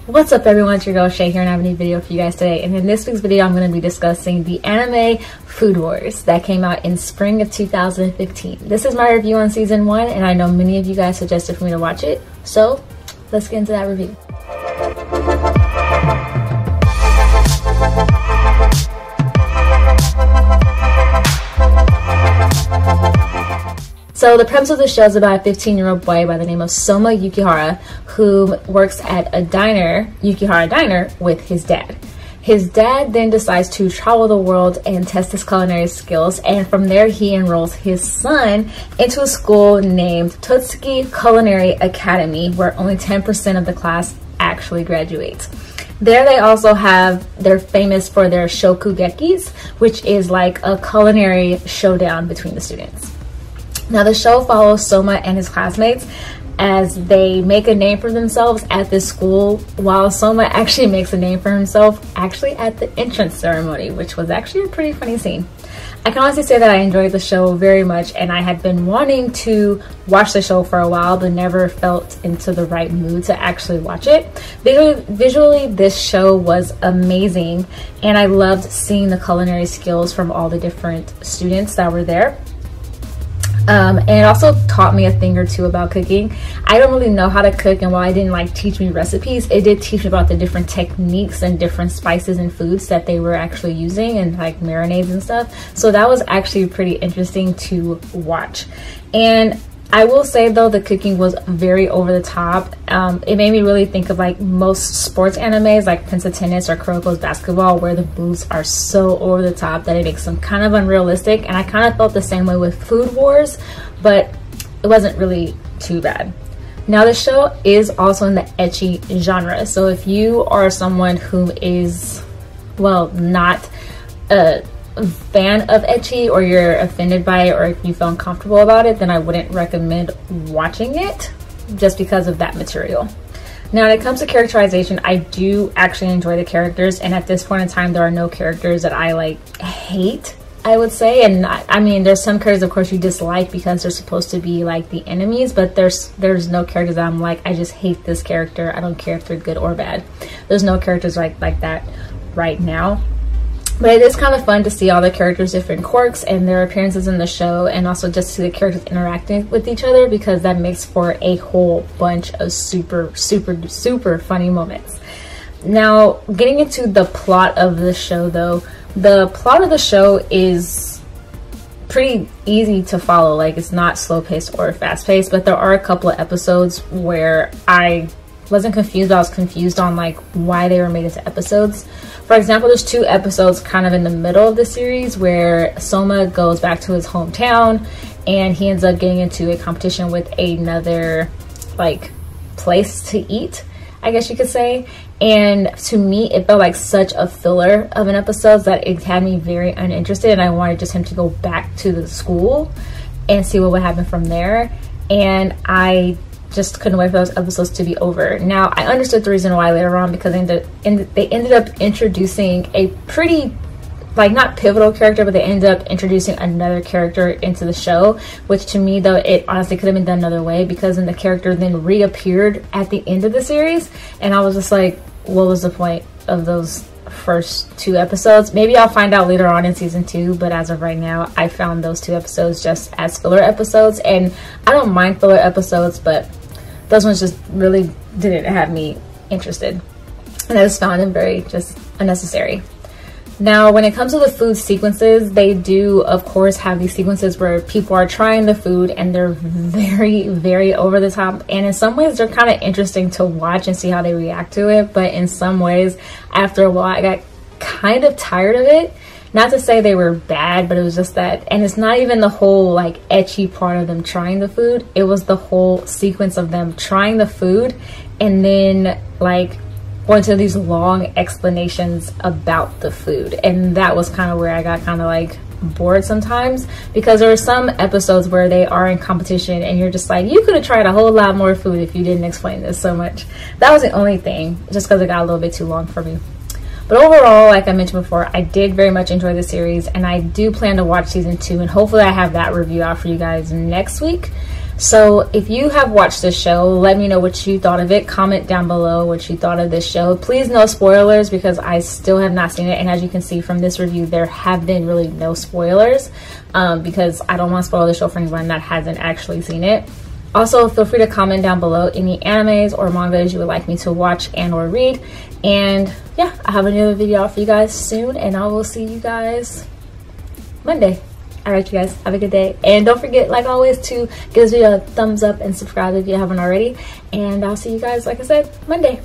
What's up everyone, it's your girl Shay here, and I have a new video for you guys today. And in this week's video, I'm going to be discussing the anime Food Wars that came out in spring of 2015. This is my review on season 1, and I know many of you guys suggested for me to watch it. So let's get into that review. So the premise of the show is about a 15-year-old boy by the name of Soma Yukihara who works at a diner, Yukihara Diner, with his dad. His dad then decides to travel the world and test his culinary skills, and from there he enrolls his son into a school named Totsuki Culinary Academy, where only 10% of the class actually graduates. There they also they're famous for their shokugekis, which is like a culinary showdown between the students. Now the show follows Soma and his classmates as they make a name for themselves at this school, while Soma actually makes a name for himself actually at the entrance ceremony, which was actually a pretty funny scene. I can honestly say that I enjoyed the show very much, and I had been wanting to watch the show for a while but never felt into the right mood to actually watch it. Visually, this show was amazing, and I loved seeing the culinary skills from all the different students that were there. And it also taught me a thing or two about cooking. I don't really know how to cook, and while I didn't like teach me recipes, it did teach me about the different techniques and different spices and foods that they were actually using, and like marinades and stuff. So that was actually pretty interesting to watch. And I will say though, the cooking was very over the top. It made me really think of like most sports animes like Prince of Tennis or Kuroko's Basketball, where the moves are so over the top that it makes them kind of unrealistic. And I kind of felt the same way with Food Wars, but it wasn't really too bad. Now the show is also in the ecchi genre, so if you are someone who is, well, not a fan of ecchi, or you're offended by it, or if you feel uncomfortable about it, then I wouldn't recommend watching it just because of that material. Now when it comes to characterization, I do actually enjoy the characters, and at this point in time there are no characters that I like hate, I would say. And I mean, there's some characters of course you dislike because they're supposed to be like the enemies, but there's no characters that I'm like, I just hate this character, I don't care if they're good or bad. There's no characters like that right now. But it is kind of fun to see all the characters' different quirks and their appearances in the show, and also just see the characters interacting with each other, because that makes for a whole bunch of super funny moments. Now, getting into the plot of the show though, the plot of the show is pretty easy to follow. Like, it's not slow-paced or fast-paced, but there are a couple of episodes where I wasn't confused, but I was confused on like why they were made into episodes. For example, there's 2 episodes kind of in the middle of the series where Soma goes back to his hometown and he ends up getting into a competition with another like place to eat, I guess you could say. And to me, it felt like such a filler of an episode that it had me very uninterested, and I wanted just him to go back to the school and see what would happen from there. And I just couldn't wait for those episodes to be over. Now, I understood the reason why later on, because they ended up introducing a pretty, like, not pivotal character, but they ended up introducing another character into the show, which to me though, it honestly could have been done another way, because then the character then reappeared at the end of the series, and I was just like, what was the point of those first 2 episodes? Maybe I'll find out later on in season 2, but as of right now, I found those 2 episodes just as filler episodes. And I don't mind filler episodes, but those ones just really didn't have me interested, and I just found them very just unnecessary. Now when it comes to the food sequences, they do of course have these sequences where people are trying the food and they're very over the top, and in some ways they're kind of interesting to watch and see how they react to it, but in some ways after a while I got kind of tired of it. Not to say they were bad, but it was just that, and it's not even the whole like ecchi part of them trying the food, it was the whole sequence of them trying the food and then like going to these long explanations about the food. And that was kind of where I got kind of like bored sometimes, because there are some episodes where they are in competition and you're just like, you could have tried a whole lot more food if you didn't explain this so much. That was the only thing, just because it got a little bit too long for me. But overall, like I mentioned before, I did very much enjoy the series, and I do plan to watch season 2, and hopefully I have that review out for you guys next week. So if you have watched this show, let me know what you thought of it. Comment down below what you thought of this show. Please no spoilers, because I still have not seen it, and as you can see from this review, there have been really no spoilers, because I don't want to spoil the show for anyone that hasn't actually seen it. Also, feel free to comment down below any animes or mangas you would like me to watch and or read. And yeah, I have another video out for you guys soon, and I will see you guys Monday. All right, you guys, have a good day. And don't forget, like always, to give this video a thumbs up and subscribe if you haven't already. And I'll see you guys, like I said, Monday.